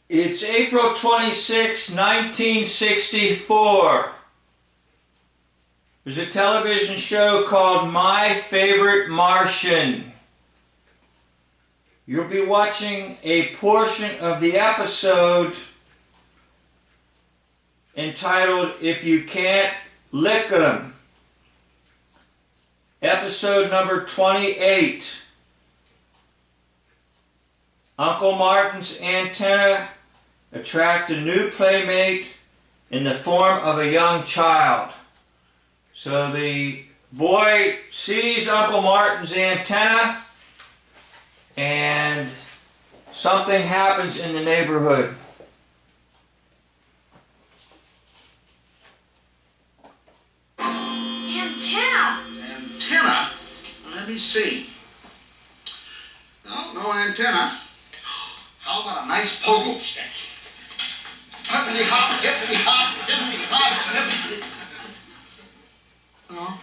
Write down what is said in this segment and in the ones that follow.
It's April 26, 1964. There's a television show called My Favorite Martian. You'll be watching a portion of the episode entitled If You Can't Lick 'Em. Episode number 28. Uncle Martin's antenna attract a new playmate in the form of a young child. So the boy sees Uncle Martin's antenna and something happens in the neighborhood. Antenna? Antenna? Let me see. No antenna. How about a nice pogo stick? Hippity hop, hippity hop, hippity hop, hippity. No.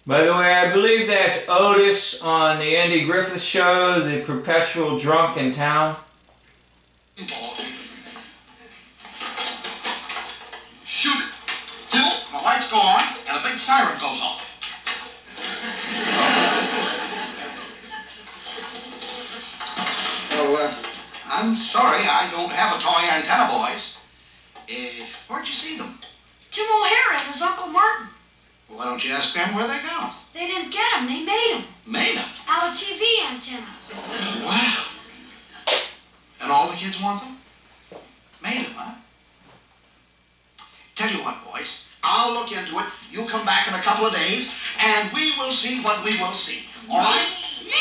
By the way, I believe that's Otis on the Andy Griffith Show, the perpetual drunk in town. Shoot it. Tilts, the lights go on, and a big siren goes off. Well, I'm sorry I don't have a toy antenna, boys. Where'd you see them? Tim O'Hara and his Uncle Martin. Well, why don't you ask them where they go? They didn't get them, they made them. Made them? Out of TV antenna. Wow. And all the kids want them? Made them, huh? Tell you what, boys. I'll look into it. You come back in a couple of days, and we will see what we will see. All right? Me!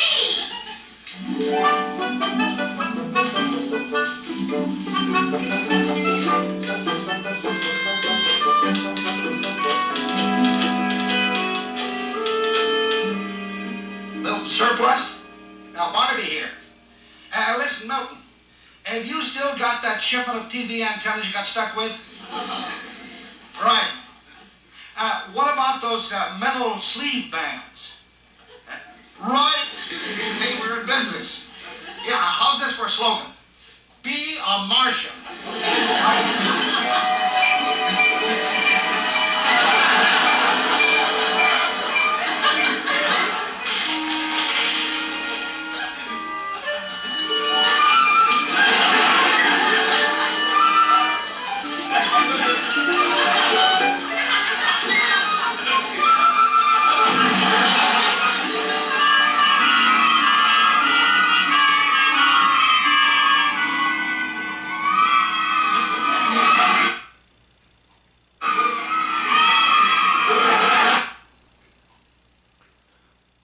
Milton Surplus? Now, Barnaby here. Listen, Milton. Have you still got that shipment of TV antennas you got stuck with? Right. What about those metal sleeve bands? Right. Hey, we're in business. Yeah, how's this for a slogan? Be a Martian.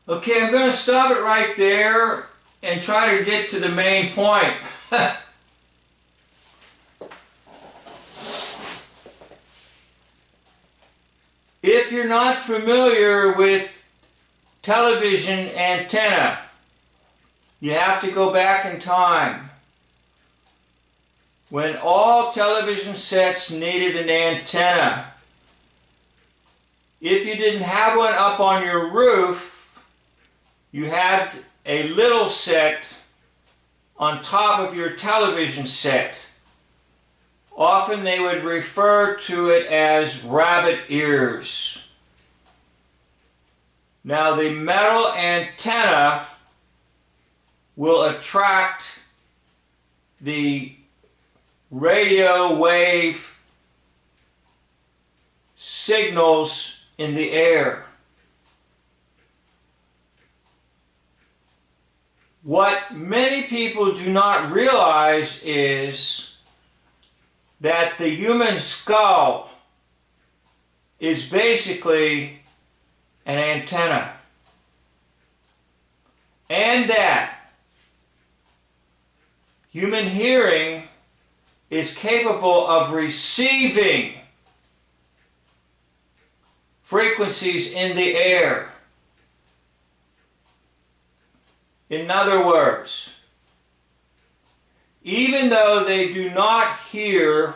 Okay, I'm going to stop it right there and try to get to the main point. If you're not familiar with television antenna, you have to go back in time when all television sets needed an antenna. If you didn't have one up on your roof, you had a little set on top of your television set. Often they would refer to it as rabbit ears. Now the metal antenna will attract the radio wave signals in the air. What many people do not realize is that the human skull is basically an antenna, and that human hearing is capable of receiving frequencies in the air. In other words, even though they do not hear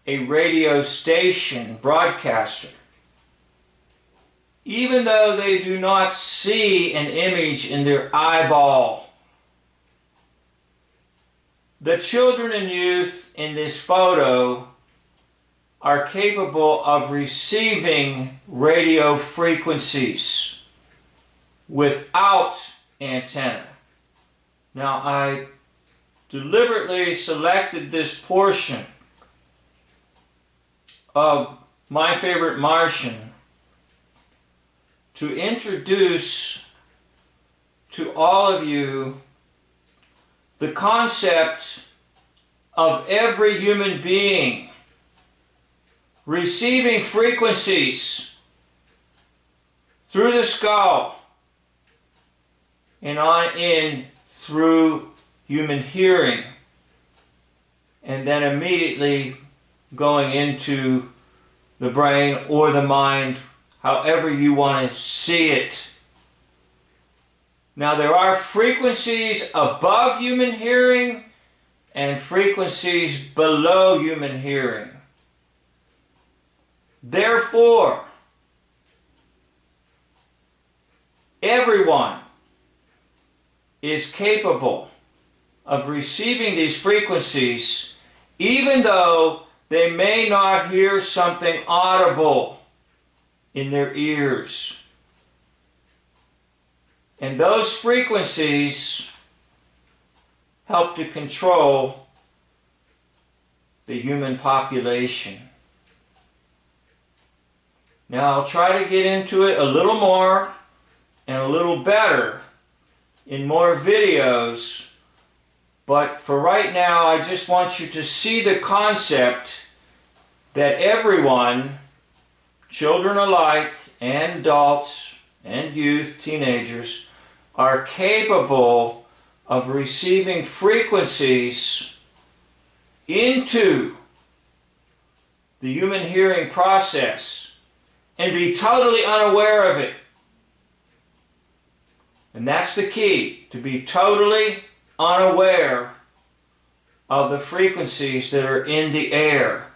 a radio station broadcaster, even though they do not see an image in their eyeball, the children and youth in this photo are capable of receiving radio frequencies without antenna. Now, I deliberately selected this portion of My Favorite Martian to introduce to all of you the concept of every human being receiving frequencies through the skull and on in through human hearing, and then immediately going into the brain or the mind, however you want to see it. Now, there are frequencies above human hearing and frequencies below human hearing. Therefore, everyone is capable of receiving these frequencies, even though they may not hear something audible in their ears. And those frequencies help to control the human population. Now, I'll try to get into it a little more and a little better in more videos, but for right now, I just want you to see the concept that everyone, children alike, and adults, and youth, teenagers, are capable of receiving frequencies into the human hearing process and be totally unaware of it. And that's the key, to be totally unaware of the frequencies that are in the air.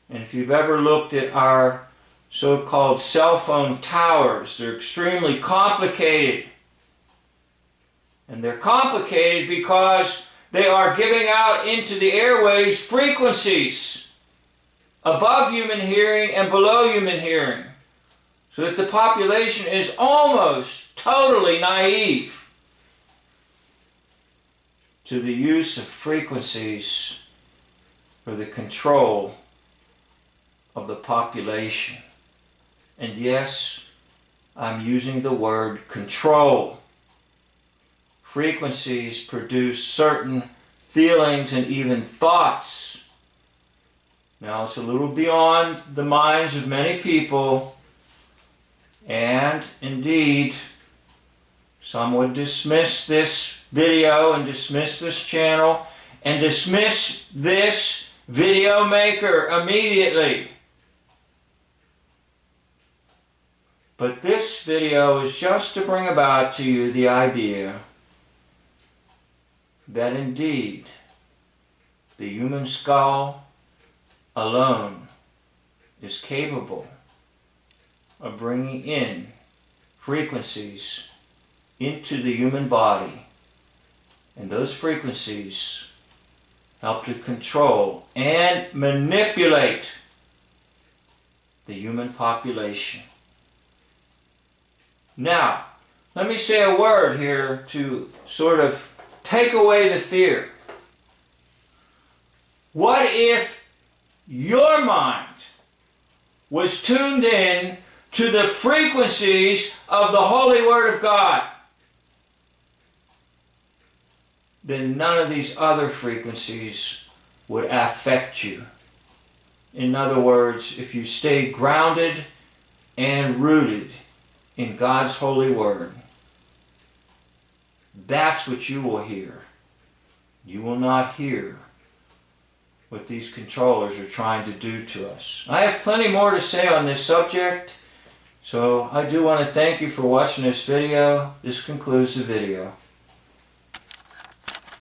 And if you've ever looked at our so-called cell phone towers, they're extremely complicated. And they're complicated because they are giving out into the airwaves frequencies above human hearing and below human hearing, so that the population is almost totally naive to the use of frequencies for the control of the population. And yes, I'm using the word control. Frequencies produce certain feelings and even thoughts. Now, it's a little beyond the minds of many people, and indeed, some would dismiss this video and dismiss this channel and dismiss this video maker immediately. But this video is just to bring about to you the idea that indeed the human skull alone is capable of bringing in frequencies into the human body, and those frequencies help to control and manipulate the human population. Now, let me say a word here to sort of take away the fear. What if your mind was tuned in to the frequencies of the Holy Word of God? Then none of these other frequencies would affect you. In other words, if you stay grounded and rooted in God's holy word, that's what you will hear. You will not hear what these controllers are trying to do to us. I have plenty more to say on this subject, so I do want to thank you for watching this video. This concludes the video.